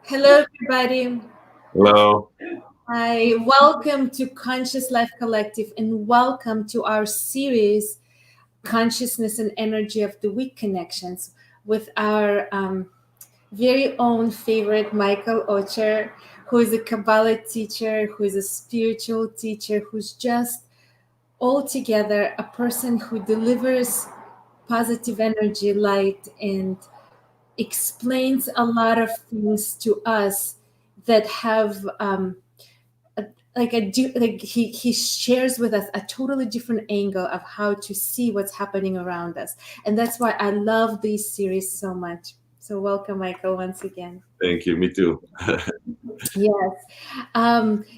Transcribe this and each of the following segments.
Hello, everybody. Hello. Hi, welcome to Conscious Life Collective and welcome to our series, Consciousness and Energy of the Week Connections, with our very own favorite Michael Ocher, who is a Kabbalah teacher, who is a spiritual teacher, who's just altogether a person who delivers positive energy, light, and explains a lot of things to us that have like he shares with us a totally different angle of how to see what's happening around us, and that's why I love this series so much. So welcome, Michael, once again. Thank you. Me too. Yes.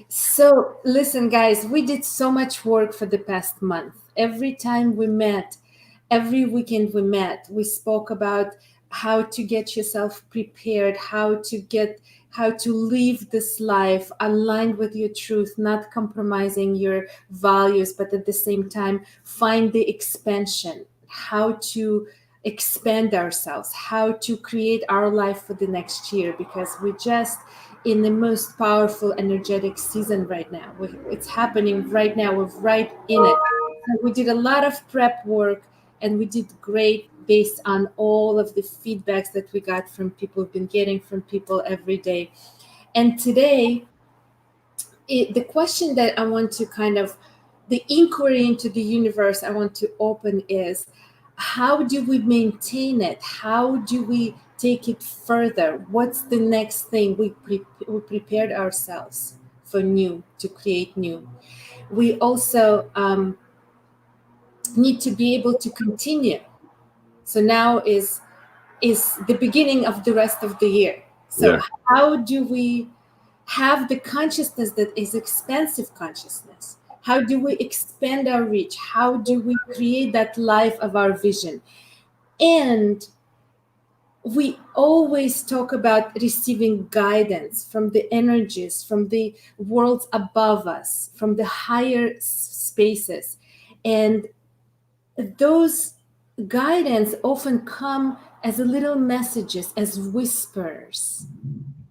So listen, guys, we did so much work for the past month. Every time we met, every weekend we met, we spoke about how to get yourself prepared, how to live this life aligned with your truth, not compromising your values, but at the same time find the expansion, how to expand ourselves, how to create our life for the next year, because we just in the most powerful energetic season right now. It's happening right now. We're right in it. So we did a lot of prep work and we did great based on all of the feedbacks that we got from people, we've been getting from people every day. And today, the question that I want to the inquiry into the universe I want to open is, how do we maintain it? How do we take it further? What's the next thing? We prepared ourselves for new, to create new. We also need to be able to continue. So now is the beginning of the rest of the year. So Yeah. how do we have the consciousness that is expansive consciousness? How do we expand our reach? How do we create that life of our vision? And we always talk about receiving guidance from the energies, from the worlds above us, from the higher spaces. And those guidance often come as a little messages, as whispers.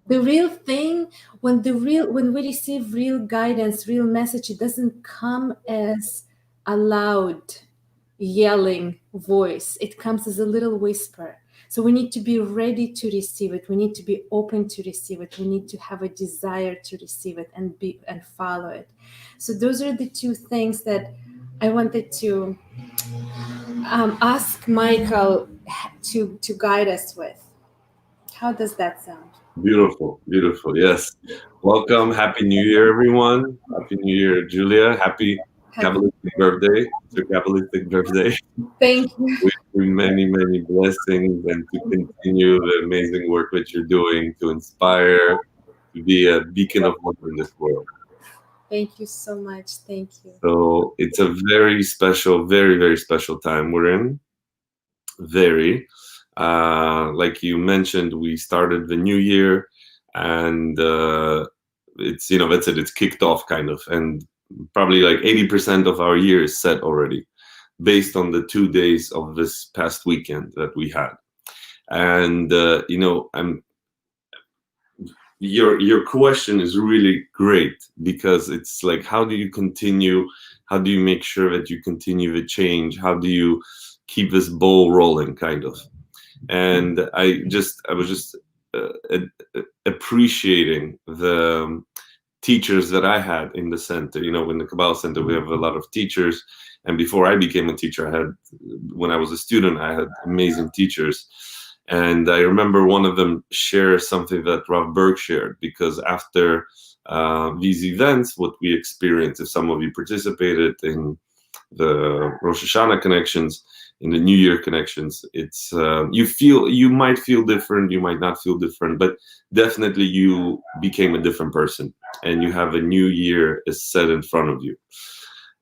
The real thing, when we receive real guidance, real message, it doesn't come as a loud yelling voice. It comes as a little whisper. So we need to be ready to receive it. We need to be open to receive it. We need to have a desire to receive it and follow it. So those are the two things that I wanted to ask Michael to guide us with. How does that sound? Beautiful. Beautiful. Yes. Welcome. Happy New Year, everyone. Happy New Year, Julia. Happy Happy. Kabbalistic birthday. It's your Kabbalistic birthday. Thank you. Wish you many, many blessings and to continue the amazing work that you're doing to inspire, to be a beacon of light in this world. Thank you so much. Thank you. So it's a very special, very, very special time we're in. Very. Like you mentioned, we started the new year, and it's that's it. It's kicked off kind of, and probably like 80% of our year is set already, based on the 2 days of this past weekend that we had. And I'm your question is really great because it's like, how do you continue? How do you make sure that you continue the change? How do you keep this ball rolling, kind of? And I was just appreciating the teachers that I had in the center. In the Kabbalah Center, we have a lot of teachers. And before I became a teacher, when I was a student, I had amazing teachers. And I remember one of them shared something that Rav Berg shared, because after these events, what we experienced, if some of you participated in the Rosh Hashanah connections, in the New Year connections, it's you might feel different, you might not feel different, but definitely you became a different person, and you have a new year is set in front of you.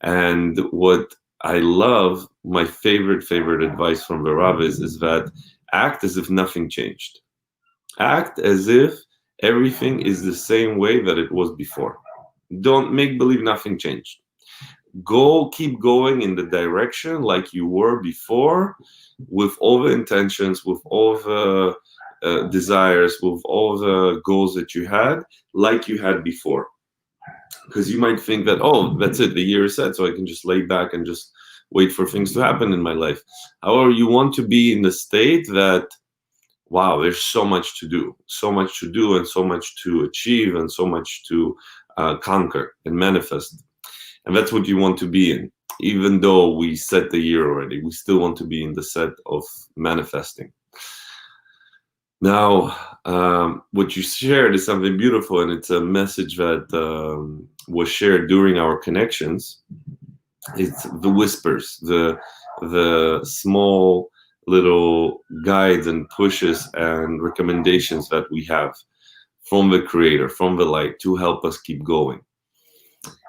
And what I love, my favorite advice from the Rav is that act as if nothing changed. Act as if everything is the same way that it was before. Don't make believe nothing changed. Keep going in the direction like you were before, with all the intentions, with all the desires, with all the goals that you had, like you had before. Because you might think that, oh, that's it, the year is set, so I can just lay back and just wait for things to happen in my life. However, you want to be in the state that, wow, there's so much to do, so much to do, and so much to achieve, and so much to conquer and manifest. And that's what you want to be in. Even though we set the year already, we still want to be in the set of manifesting. Now, what you shared is something beautiful, and it's a message that was shared during our connections. It's the whispers, the small little guides and pushes and recommendations that we have from the Creator, from the light, to help us keep going.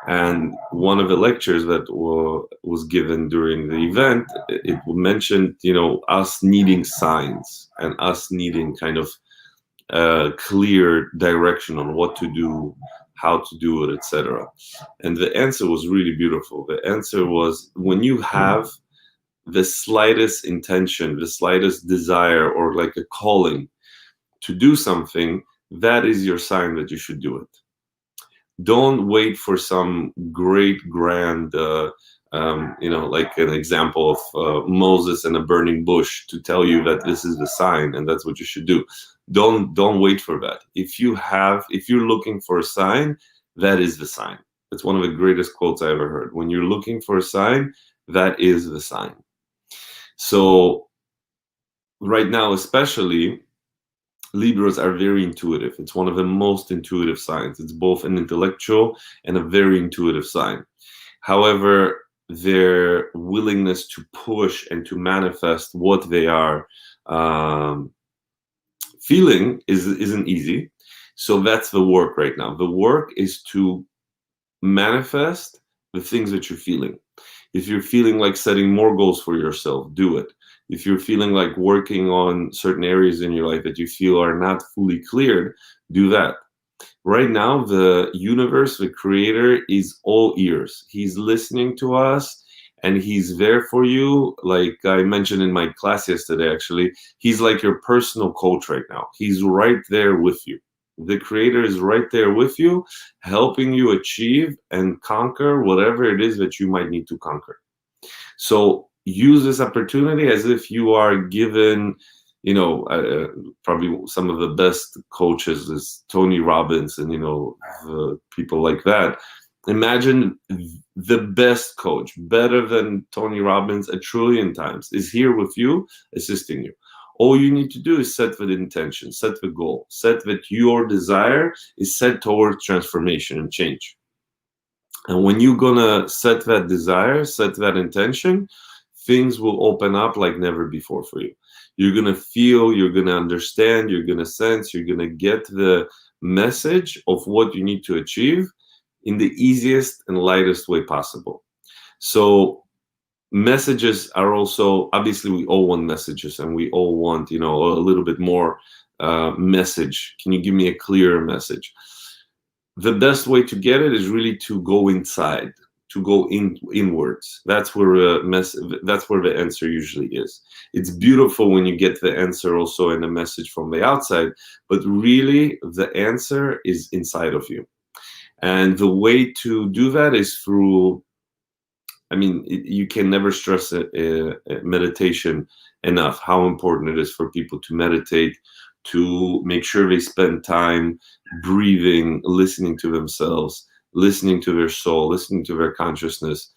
And one of the lectures that was given during the event, it mentioned, us needing signs and us needing kind of clear direction on what to do, how to do it, etc. And the answer was really beautiful. The answer was, when you have the slightest intention, the slightest desire, or like a calling to do something, that is your sign that you should do it. Don't wait for some great grand like an example of Moses and a burning bush to tell you that this is the sign and that's what you should do. Don't wait for that. If you're looking for a sign, that is the sign. It's one of the greatest quotes I ever heard. When you're looking for a sign, that is the sign. So right now, especially, Libras are very intuitive. It's one of the most intuitive signs. It's both an intellectual and a very intuitive sign. However, their willingness to push and to manifest what they are feeling isn't easy. So that's the work right now. The work is to manifest the things that you're feeling. If you're feeling like setting more goals for yourself, do it. If you're feeling like working on certain areas in your life that you feel are not fully cleared, do that. Right now, the universe, the Creator, is all ears. He's listening to us, and he's there for you. Like I mentioned in my class yesterday, actually, he's like your personal coach right now. He's right there with you. The Creator is right there with you, helping you achieve and conquer whatever it is that you might need to conquer. So use this opportunity as if you are given, probably some of the best coaches is Tony Robbins and, people like that. Imagine the best coach, better than Tony Robbins a trillion times, is here with you, assisting you. All you need to do is set the intention, set the goal, set that your desire is set towards transformation and change. And when you're gonna set that desire, set that intention, things will open up like never before for you. You're gonna feel, you're gonna understand, you're gonna sense, you're gonna get the message of what you need to achieve in the easiest and lightest way possible. So messages are also, obviously we all want messages, and we all want, a little bit more message. Can you give me a clearer message? The best way to get it is really to go inside, to go inwards. That's where that's where the answer usually is. It's beautiful when you get the answer also in a message from the outside, but really the answer is inside of you. And the way to do that is through, you can never stress meditation enough, how important it is for people to meditate, to make sure they spend time breathing, listening to themselves, listening to their soul, listening to their consciousness.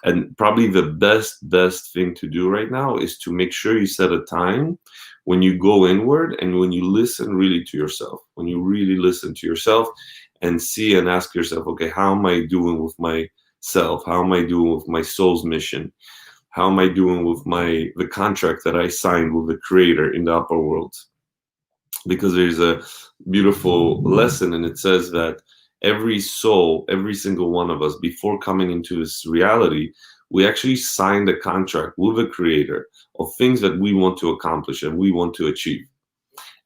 And probably the best thing to do right now is to make sure you set a time when you go inward and when you listen really to yourself, when you really listen to yourself and see and ask yourself, okay, how am I doing with myself? How am I doing with my soul's mission? How am I doing with the contract that I signed with the Creator in the upper worlds? Because there's a beautiful lesson, and it says that every soul, every single one of us, before coming into this reality, we actually signed a contract with the Creator of things that we want to accomplish and we want to achieve.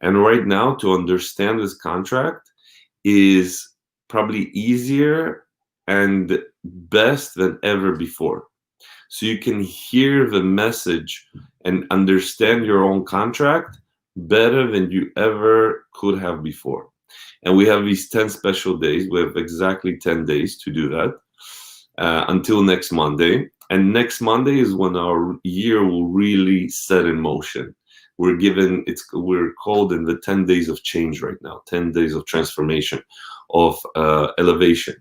And right now, to understand this contract is probably easier and best than ever before. So you can hear the message and understand your own contract better than you ever could have before. And we have these 10 special days. We have exactly 10 days to do that until next Monday. And next Monday is when our year will really set in motion. We're called in the 10 days of change right now, 10 days of transformation, of elevation.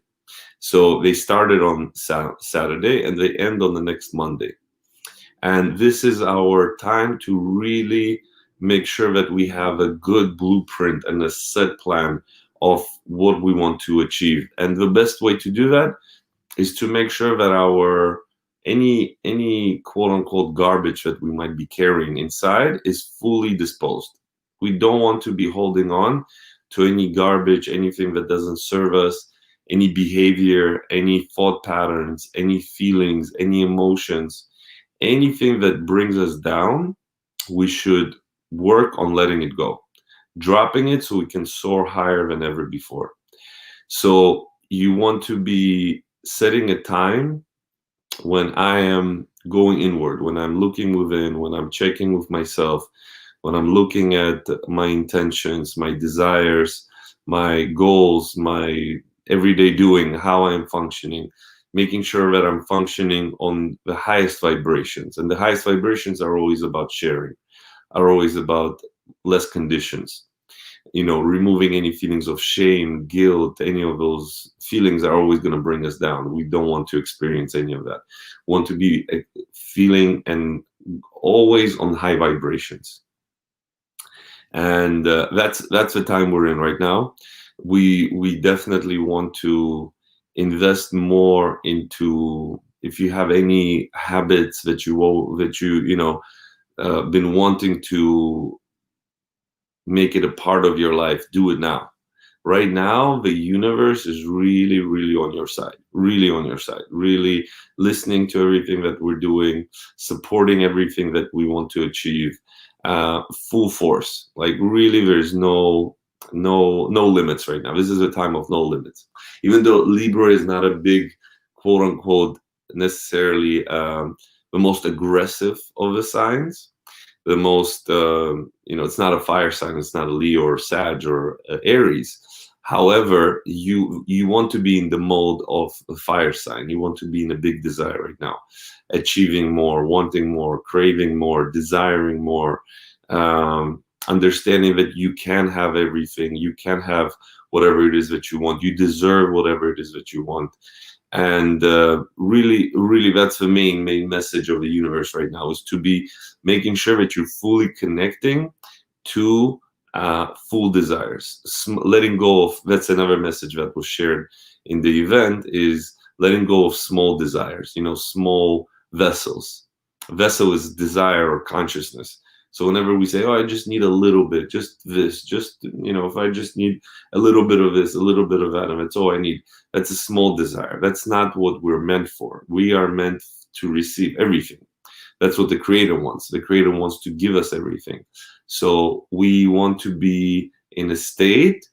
So they started on Saturday and they end on the next Monday. And this is our time to really make sure that we have a good blueprint and a set plan of what we want to achieve. And the best way to do that is to make sure that our any quote unquote garbage that we might be carrying inside is fully disposed. We don't want to be holding on to any garbage, anything that doesn't serve us, any behavior, any thought patterns, any feelings, any emotions, anything that brings us down. We should work on letting it go, dropping it so we can soar higher than ever before. So you want to be setting a time when I am going inward, when I'm looking within, when I'm checking with myself, when I'm looking at my intentions, my desires, my goals, my everyday doing, how I'm functioning, making sure that I'm functioning on the highest vibrations. And the highest vibrations are always about sharing, are always about less conditions. Removing any feelings of shame, guilt, any of those feelings are always going to bring us down. We don't want to experience any of that. We want to be feeling and always on high vibrations. And that's the time we're in right now. We definitely want to invest more into, if you have any habits that been wanting to make it a part of your life, do it now. Right now, the universe is really, really on your side, really on your side, really listening to everything that we're doing, supporting everything that we want to achieve, full force. Like really, there's no limits right now. This is a time of no limits. Even though Libra is not a big, quote unquote, necessarily the most aggressive of the signs, the most it's not a fire sign, it's not a Leo or Sag or Aries. However, you want to be in the mode of a fire sign. You want to be in a big desire right now, achieving more, wanting more, craving more, desiring more, understanding that you can have everything, you can have whatever it is that you want, you deserve whatever it is that you want. And really, really, that's the main message of the universe right now, is to be making sure that you're fully connecting to full desires. Letting go of, that's another message that was shared in the event, is letting go of small desires, small vessels. Vessel is desire or consciousness. So whenever we say, oh, I just need a little bit, just this, just, if I just need a little bit of this, a little bit of that, and that's all I need, that's a small desire. That's not what we're meant for. We are meant to receive everything. That's what the Creator wants. The Creator wants to give us everything. So we want to be in a state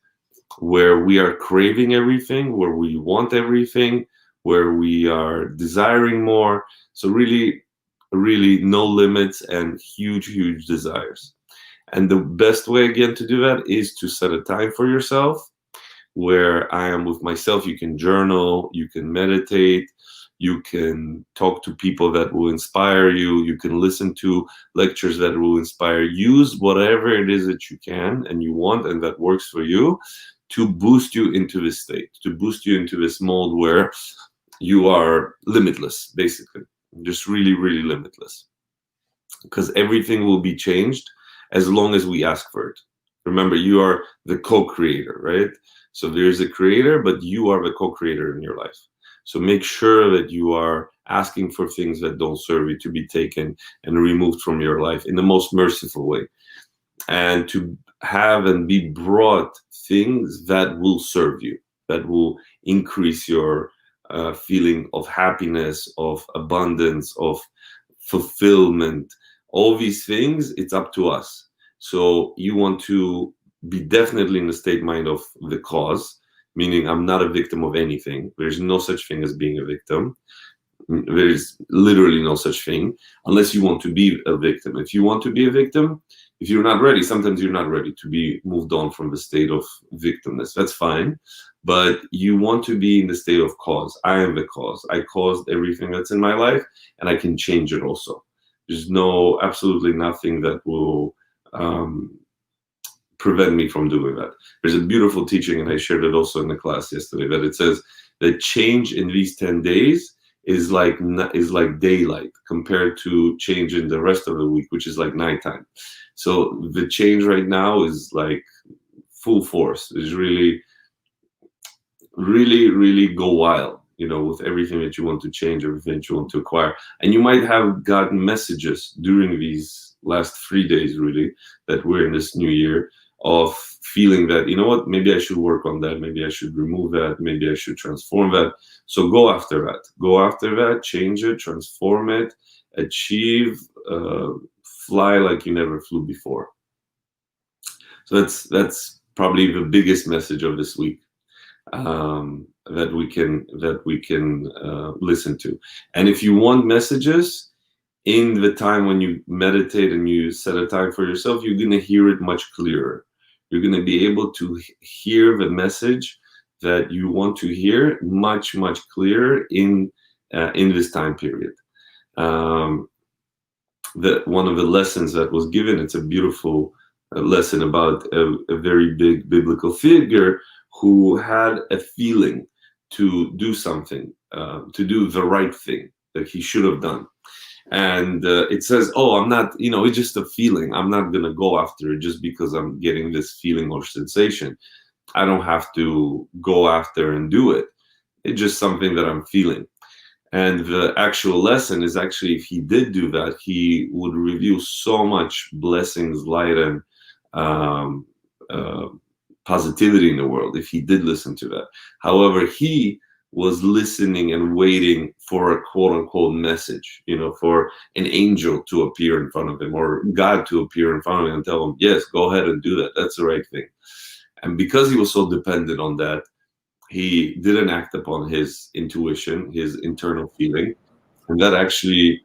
where we are craving everything, where we want everything, where we are desiring more. So really, really no limits and huge, huge desires. And the best way, again, to do that is to set a time for yourself where I am with myself. You can journal, you can meditate, you can talk to people that will inspire you, you can listen to lectures that will inspire. Use whatever it is that you can and you want and that works for you to boost you into this state, to boost you into this mode where you are limitless, basically. Just really, really limitless. Because everything will be changed as long as we ask for it. Remember, you are the co-creator, right? So there's a creator, but you are the co-creator in your life. So make sure that you are asking for things that don't serve you to be taken and removed from your life in the most merciful way. And to have and be brought things that will serve you, that will increase your feeling of happiness, of abundance, of fulfillment. All these things, it's up to us. So you want to be definitely in the state mind of the cause, meaning I'm not a victim of anything. There's no such thing as being a victim. There's literally no such thing unless you want to be a victim. If you want to be a victim, if you're not ready, sometimes you're not ready to be moved on from the state of victimness. That's fine. But you want to be in the state of cause. I am the cause. I caused everything that's in my life, and I can change it also. There's absolutely nothing that will prevent me from doing that. There's a beautiful teaching, and I shared it also in the class yesterday, that it says that change in these 10 days is like daylight compared to change in the rest of the week, which is like nighttime. So the change right now is like full force. Is really, really, really go wild, with everything that you want to change, everything that you want to acquire. And you might have gotten messages during these last 3 days, really, that we're in this new year, of feeling that, you know what, maybe I should work on that, maybe I should remove that, maybe I should transform that. So go after that, change it, transform it, achieve, fly like you never flew before. So that's probably the biggest message of this week, that we can listen to. And if you want messages in the time when you meditate and you set a time for yourself, you're going to hear it much clearer. You're going to be able to hear the message that you want to hear much, much clearer in this time period. One of the lessons that was given, it's a beautiful lesson about a very big biblical figure who had a feeling to do something, to do the right thing that he should have done. And it says, oh, I'm not, it's just a feeling. I'm not going to go after it just because I'm getting this feeling or sensation. I don't have to go after and do it. It's just something that I'm feeling. And the actual lesson is actually, if he did do that, he would reveal so much blessings, light, and positivity in the world if he did listen to that. However, he was listening and waiting for a quote-unquote message, for an angel to appear in front of him, or God to appear in front of him and tell him, yes, go ahead and do that. That's the right thing. And because he was so dependent on that, he didn't act upon his intuition, his internal feeling, and that actually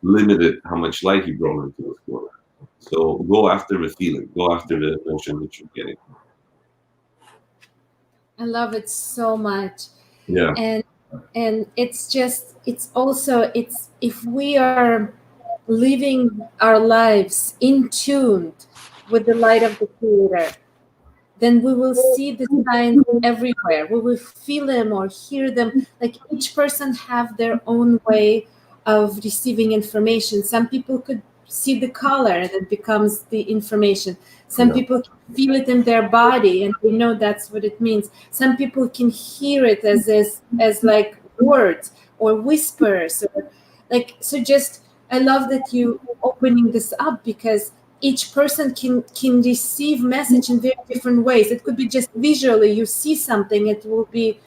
limited how much light he brought into this world. So go after the feeling, go after the emotion that you're getting. I love it so much. Yeah. And it's also, if we are living our lives in tune with the light of the Creator, then we will see the signs everywhere. We will feel them or hear them. Like, each person have their own way of receiving information. Some people could see the color that becomes the information. Some people can feel it in their body and they know that's what it means. Some people can hear it as like words or whispers, or like, so just, I love that you opening this up, because each person can receive message in very different ways. It could be just visually, you see something, it will be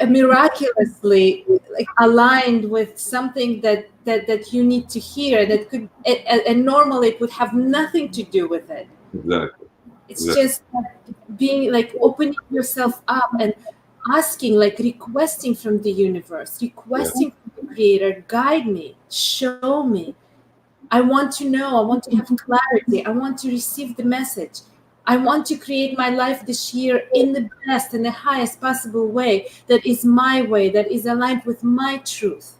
miraculously like aligned with something that you need to hear, that could, and normally it would have nothing to do with it. Exactly. It's just being like opening yourself up and asking, like requesting from the universe, requesting from the Creator, guide me, show me. I want to know, I want to have clarity, I want to receive the message. I want to create my life this year in the best and the highest possible way, that is my way, that is aligned with my truth.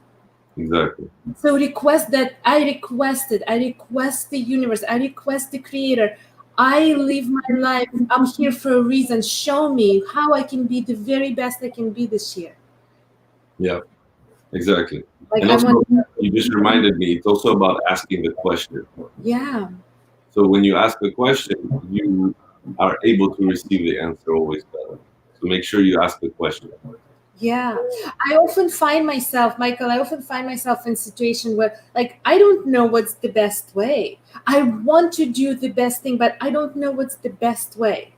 Exactly. So request that. I request the universe, I request the Creator. I live my life, I'm here for a reason. Show me how I can be the very best I can be this year. Yeah, exactly. Like, and also, you just reminded me, it's also about asking the question. Yeah. So when you ask the question, you are able to receive the answer always better. So make sure you ask the question. Yeah. I often find myself, Michael, in a situation where, like, I don't know what's the best way. I want to do the best thing, but I don't know what's the best way.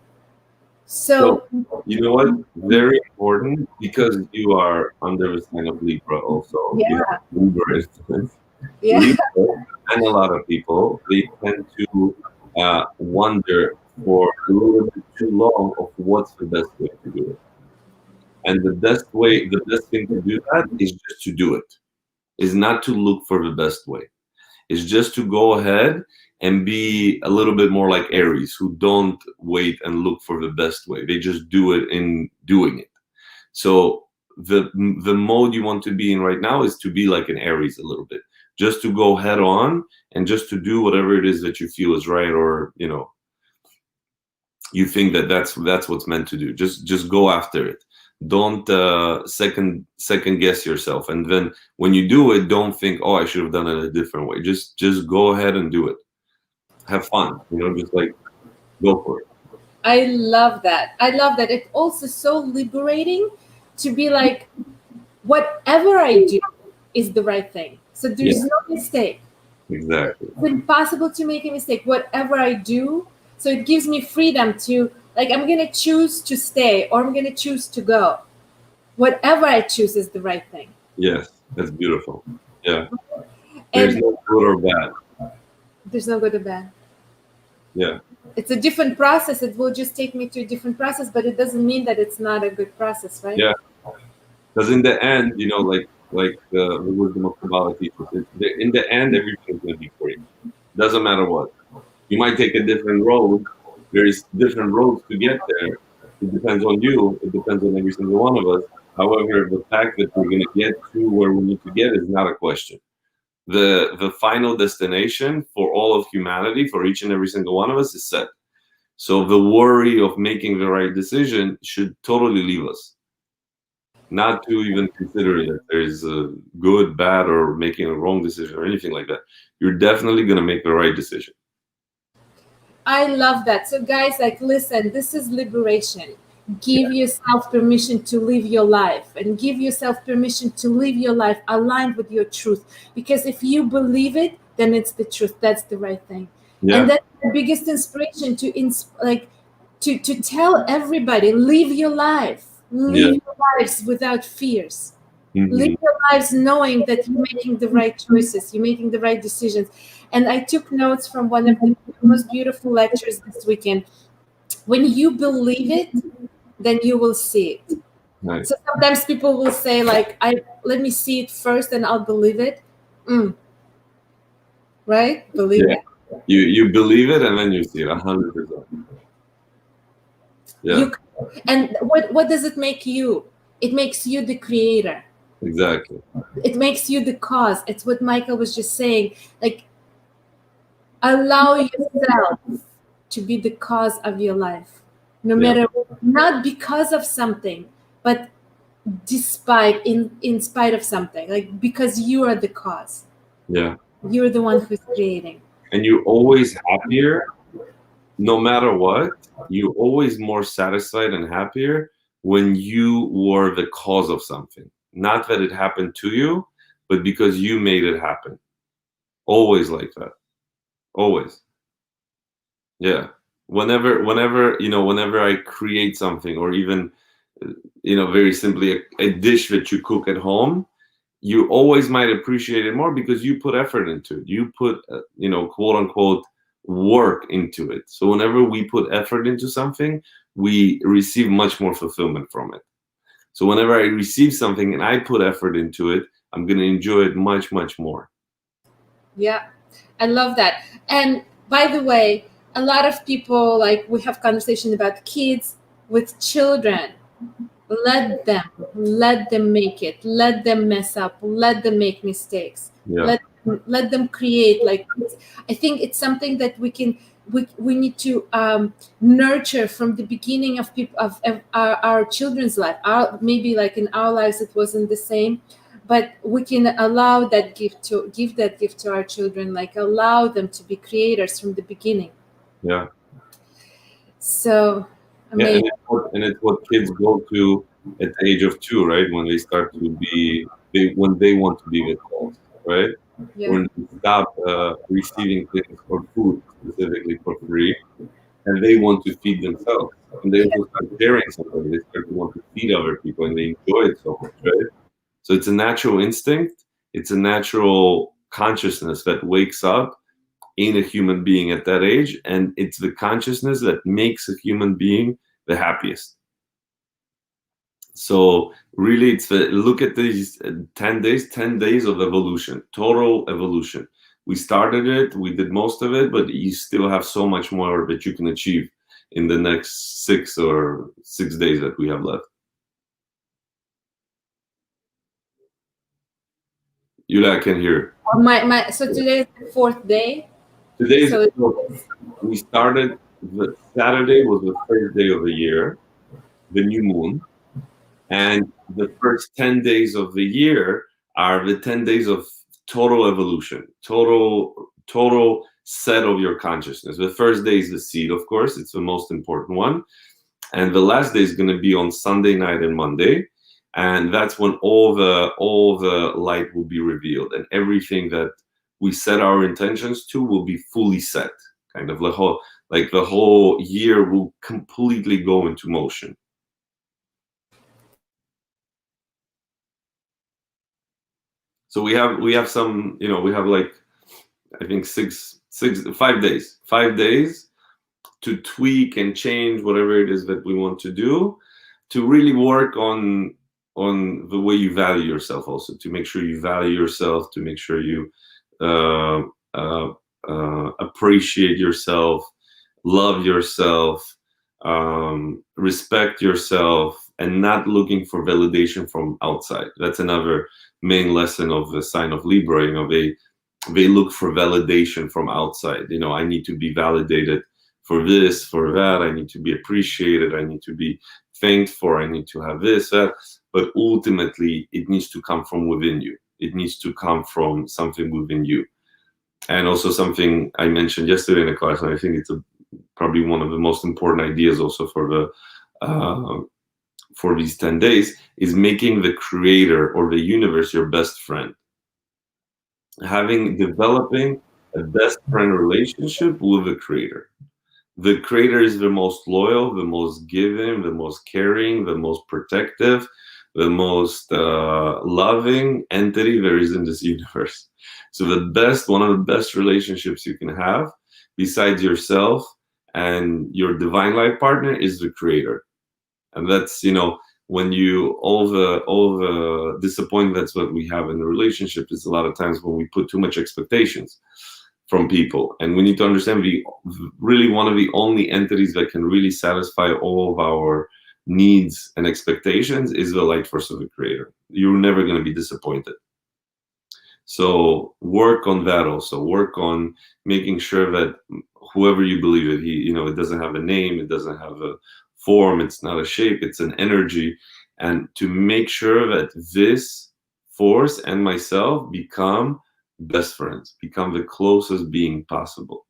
So you know what? Very important, because you are under the sign of Libra also. Yeah. Libra influence. Yeah. Libra, and a lot of people, they tend to wonder for a little bit too long of what's the best way to do it. And the best thing to do that is just to do it. Is not to look for the best way. is just to go ahead and be a little bit more like Aries, who don't wait and look for the best way. They just do it in doing it. So the mode you want to be in right now is to be like an Aries a little bit, just to go head on and just to do whatever it is that you feel is right, or you think that that's what's meant to do. Just go after it. Don't second guess yourself, and then when you do it, don't think, oh, I should have done it a different way. Just go ahead and do it. Have fun, just like go for it. I love that. I love that. It's also so liberating to be like, whatever I do is the right thing. So there's Yeah, no mistake. exactly. It's impossible to make a mistake. Whatever I do, so it gives me freedom to, like, I'm gonna choose to stay or I'm gonna choose to go. Whatever I choose is the right thing. Yes, that's beautiful. Yeah, there's And no good or bad. there's no good or bad. Yeah, It's a different process. It will just take me to a different process, but it doesn't mean that it's not a good process, right? yeah. Because in the end, like the wisdom of Kabbalah teaches, in the end, everything's gonna be free. Doesn't matter what. You might take a different road. There's different roads to get there. It depends on you. It depends on every single one of us. However, the fact that we're gonna get to where we need to get is not a question. The final destination for all of humanity, for each and every single one of us, is set. So the worry of making the right decision should totally leave us. Not to even consider that there's a good, bad, or making a wrong decision or anything like that. You're definitely gonna make the right decision. I love that. So, guys, like, listen, this is liberation. Give yourself permission to live your life and give yourself permission to live your life aligned with your truth. Because if you believe it, then it's the truth. That's the right thing. And Yeah, that's the biggest inspiration to to tell everybody, live your life, yeah. live your lives without fears. Live Hmm. your lives knowing that you're making the right choices, you're making the right decisions. And I took notes from one of the most beautiful lectures this weekend. When you believe it, then you will see it. Nice. So sometimes people will say, like, I let me see it first and I'll believe it. Mm, right? Believe Yeah. it. You believe it and then you see it 100%. Yeah, You and what does it make you? It makes you the creator. exactly. It makes you the cause. It's what Michael was just saying. Like, allow yourself to be the cause of your life, no Yeah, matter, not because of something, but despite, in spite of something, like, because you are the cause, yeah. you're the one who's creating. And you're always happier, no matter what. You're always more satisfied and happier when you were the cause of something. Not that it happened to you, but because you made it happen. Always like that. Always. Yeah. Whenever I create something, or even, very simply a dish that you cook at home, you always might appreciate it more because you put effort into it. You put, quote unquote, work into it. So whenever we put effort into something, we receive much more fulfillment from it. So whenever I receive something and I put effort into it, I'm going to enjoy it much, much more. Yeah, I love that. And by the way, a lot of people, like, we have conversation about kids with children. Let them make it, let them mess up, let them make mistakes, Yeah. let them create. Like, I think it's something that we need to nurture from the beginning of people, of our children's life. Maybe, like, in our lives it wasn't the same, but we can allow that gift to give that gift to our children, like, allow them to be creators from the beginning. Yeah. So Yeah. amazing. And it's what kids go to at the age of 2, right? When they start to be, when they want to be adults, right? Yeah. When they stop receiving things for food, specifically for free, and they want to feed themselves. And they also start sharing something. They start to want to feed other people, and they enjoy it so much, right? So it's a natural instinct. It's a natural consciousness that wakes up in a human being at that age, and it's the consciousness that makes a human being the happiest. So really, look at these 10 days, 10 days of evolution, total evolution. We started it, we did most of it, but you still have so much more that you can achieve in the next 6 days that we have left. Yulia, I can hear. So today is the fourth day. Today's So we started. The Saturday was the first day of the year, the new moon, and the first 10 days of the year are the 10 days of total evolution, total set of your consciousness. The first day is the seed, of course, it's the most important one, and the last day is going to be on Sunday night and Monday, and that's when all the light will be revealed, and everything that we set our intentions to will be fully set. Kind of the whole year will completely go into motion. So we have some, we have like, I think 5 days to tweak and change whatever it is that we want to do, to really work on the way you value yourself, also to make sure you value yourself, to make sure you uh, uh, appreciate yourself, love yourself, respect yourself, and not looking for validation from outside. That's another main lesson of the sign of Libra. They look for validation from outside. I need to be validated for this, for that. I need to be appreciated. I need to be thanked for. I need to have this, that. But ultimately, it needs to come from within you. It needs to come from something within you. And also something I mentioned yesterday in the class, and I think it's probably one of the most important ideas also for these 10 days, is making the creator or the universe your best friend. Developing a best friend relationship with the creator. The creator is the most loyal, the most giving, the most caring, the most protective, the most loving entity there is in this universe. So one of the best relationships you can have, besides yourself and your divine life partner, is the creator. And that's, when all the disappointments that we have in the relationship is a lot of times when we put too much expectations from people. And we need to understand, really one of the only entities that can really satisfy all of our needs and expectations is the light force of the creator. You're never going to be disappointed. So work on that. Also work on making sure that whoever you believe it, it doesn't have a name, it doesn't have a form, it's not a shape, it's an energy. And to make sure that this force and myself become best friends, become the closest being possible.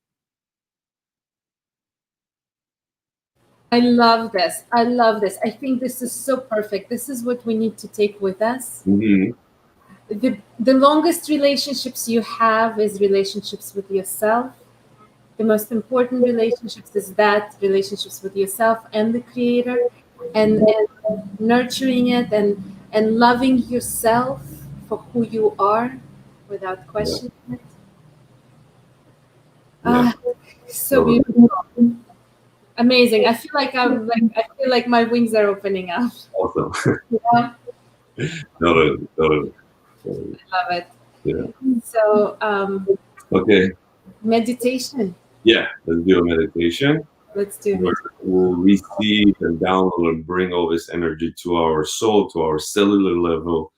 I love this. I love this. I think this is so perfect. This is what we need to take with us. Mm-hmm. The longest relationships you have is relationships with yourself. The most important relationships is that relationships with yourself and the creator, and nurturing it and loving yourself for who you are without Yeah. questioning it. Yeah. Ah, so beautiful. Amazing. I feel like my wings are opening up. Awesome. Yeah, Totally. I love it. Yeah. So Okay. meditation. Yeah. Let's do a meditation. Let's do Where it. we'll receive and download and bring all this energy to our soul, to our cellular level,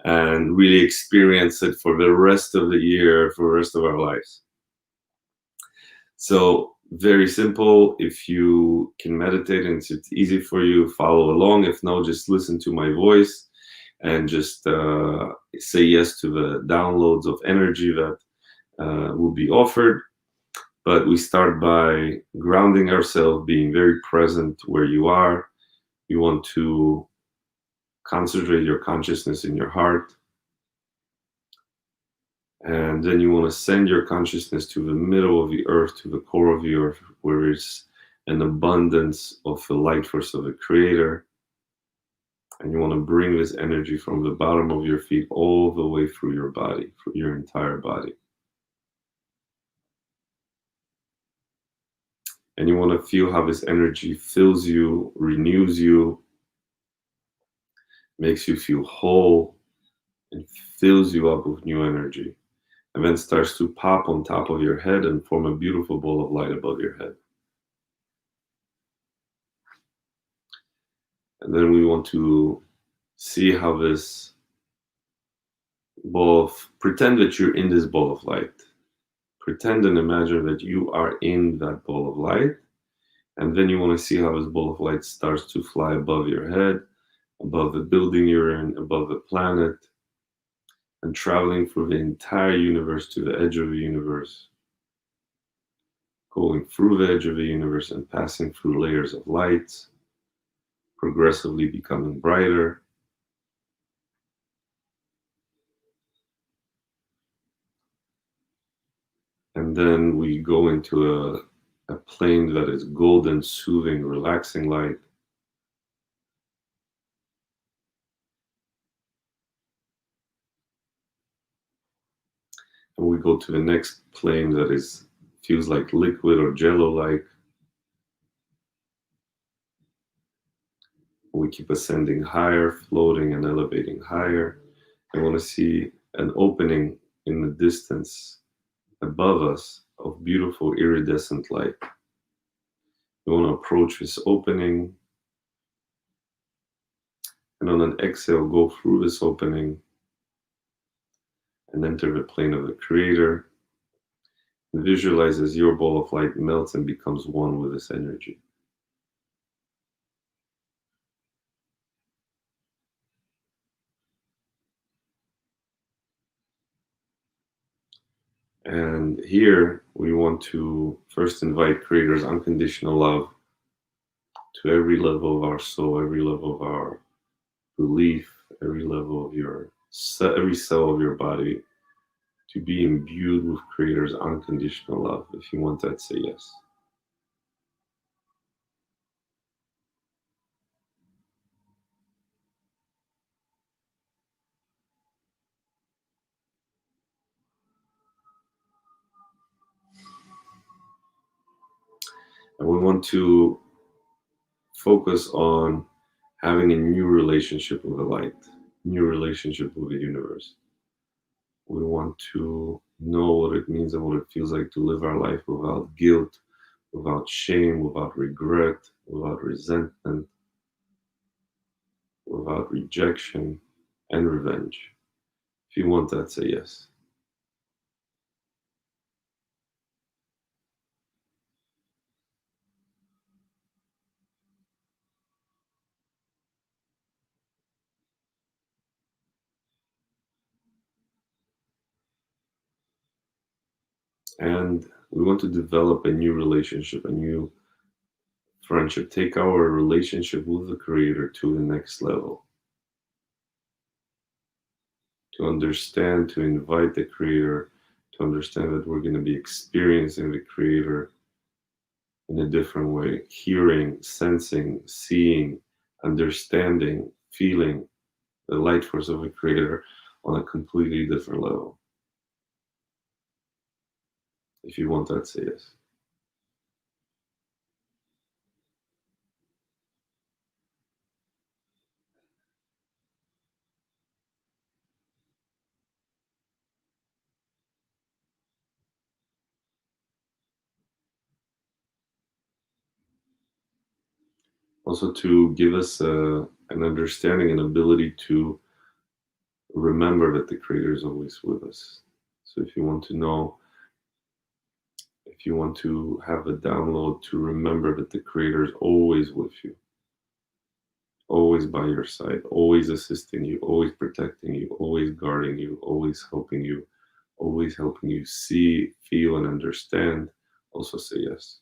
and really experience it for the rest of the year, for the rest of our lives. So very simple. If you can meditate and it's easy for you, follow along. If no, just listen to my voice and just say yes to the downloads of energy that will be offered. But we start by grounding ourselves, being very present where you are. You want to concentrate your consciousness in your heart. And then you want to send your consciousness to the middle of the earth, to the core of the earth, where it's an abundance of the light force of the creator. And you want to bring this energy from the bottom of your feet all the way through your body, through your entire body. And you want to feel how this energy fills you, renews you, makes you feel whole, and fills you up with new energy. and then starts to pop on top of your head and form a beautiful ball of light above your head. And then we want to see how this pretend that you're in this ball of light. Pretend and imagine that you are in that ball of light. And then you want to see how this ball of light starts to fly above your head, above the building you're in, above the planet, and traveling through the entire universe to the edge of the universe, going through the edge of the universe and passing through layers of light, progressively becoming brighter. And then we go into a plane that is golden, soothing, relaxing light. And we go to the next plane that is feels like liquid or jello-like. We keep ascending higher, floating and elevating higher. I want to see an opening in the distance above us of beautiful iridescent light. We want to approach this opening, and on an exhale, go through this opening and enter the plane of the Creator. And visualize as your ball of light melts and becomes one with this energy. And here we want to first invite Creator's unconditional love to every level of our soul, every level of our belief, every level of every cell of your body, to be imbued with Creator's unconditional love. If you want that, say yes. And we want to focus on having a new relationship with the light, new relationship with the universe. We want to know what it means and what it feels like to live our life without guilt, without shame, without regret, without resentment, without rejection and revenge. If you want that, say yes. And we want to develop a new relationship, a new friendship. Take our relationship with the Creator to the next level. To understand, to invite the Creator, to understand that we're going to be experiencing the Creator in a different way, hearing, sensing, seeing, understanding, feeling the light force of the Creator on a completely different level. If you want that, say yes. Also, to give us an understanding and ability to remember that the Creator is always with us. So, if you want to know, if you want to have a download to remember that the Creator is always with you, always by your side, always assisting you, always protecting you, always guarding you, always helping you see, feel, and understand, also say yes.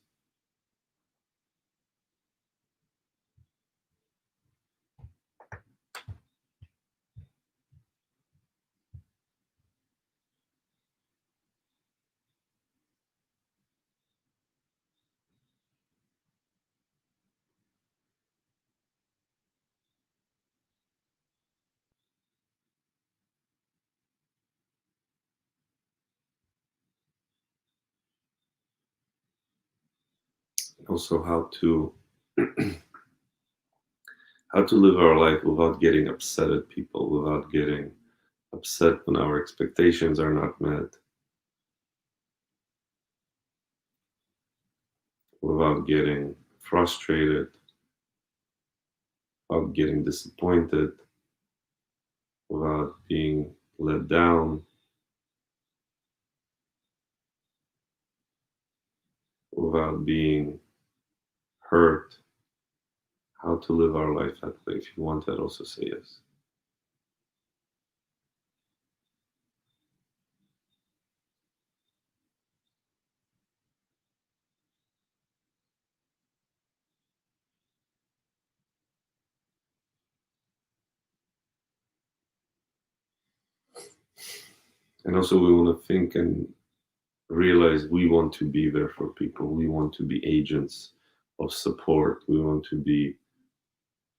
Also, how to live our life without getting upset at people, without getting upset when our expectations are not met, without getting frustrated, without getting disappointed, without being let down, without being hurt, how to live our life that way. If you want that, also say yes. And also, we want to think and realize we want to be there for people. We want to be agents of support. We want to be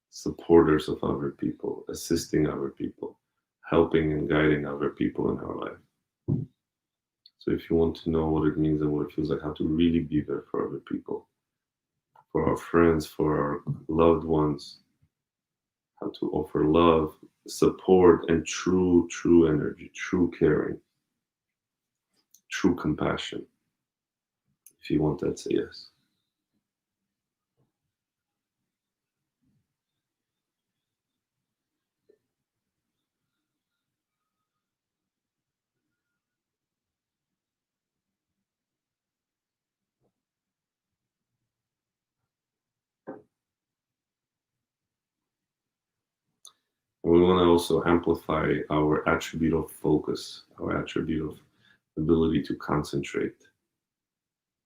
supporters of other people, assisting other people, helping and guiding other people in our life. So if you want to know what it means and what it feels like, how to really be there for other people, for our friends, for our loved ones, how to offer love, support, and true energy, true caring, true compassion. If you want that, say yes. And we want to also amplify our attribute of focus, our attribute of ability to concentrate.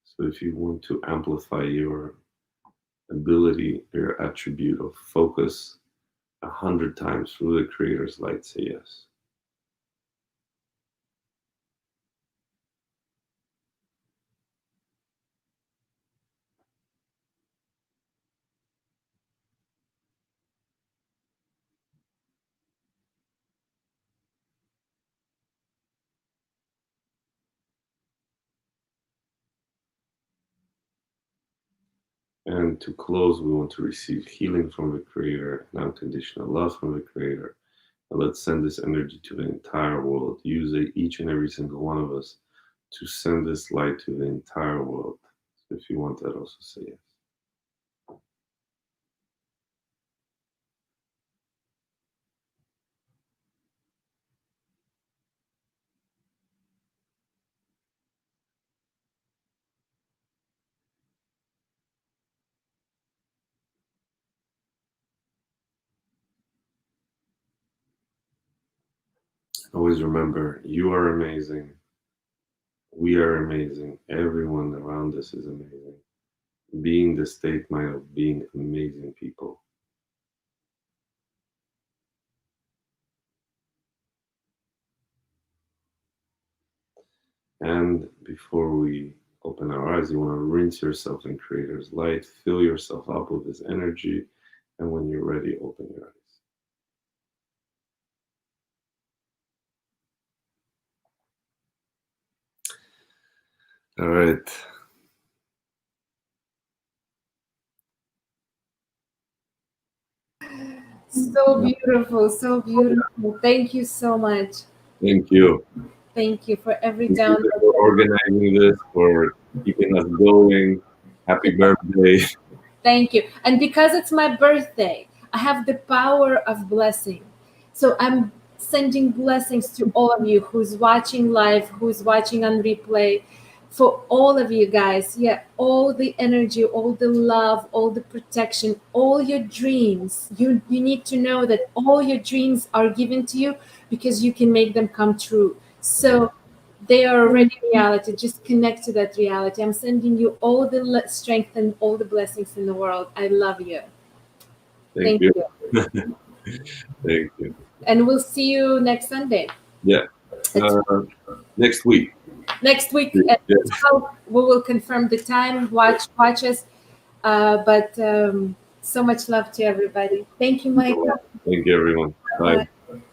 So if you want to amplify your ability, your attribute of focus 100 times through the Creator's light, say yes. And to close, we want to receive healing from the Creator and unconditional love from the Creator. And let's send this energy to the entire world. Use each and every single one of us to send this light to the entire world. So if you want that, also say yes. Always remember, you are amazing. We are amazing. Everyone around us is amazing. Being the state mind of being amazing people. And before we open our eyes, you want to rinse yourself in Creator's light, fill yourself up with this energy, and when you're ready, open your eyes. All right. So beautiful, so beautiful. Thank you so much. Thank you. Thank you for every Thank you download. for organizing this, for keeping us going. Happy birthday. Thank you. And because it's my birthday, I have the power of blessing. So I'm sending blessings to all of you who's watching live, who's watching on replay. For all of you guys, yeah, all the energy, all the love, all the protection, all your dreams. You need to know that all your dreams are given to you because you can make them come true. So they are already reality. Just connect to that reality. I'm sending you all the strength and all the blessings in the world. I love you. Thank Thank you. you. Thank you. And we'll see you next Sunday. Yeah. It's Next week. next week at Yeah. 12. We will confirm the time. Watch us. But so much love to everybody. Thank you, Michael. Thank you, everyone. Bye. Bye.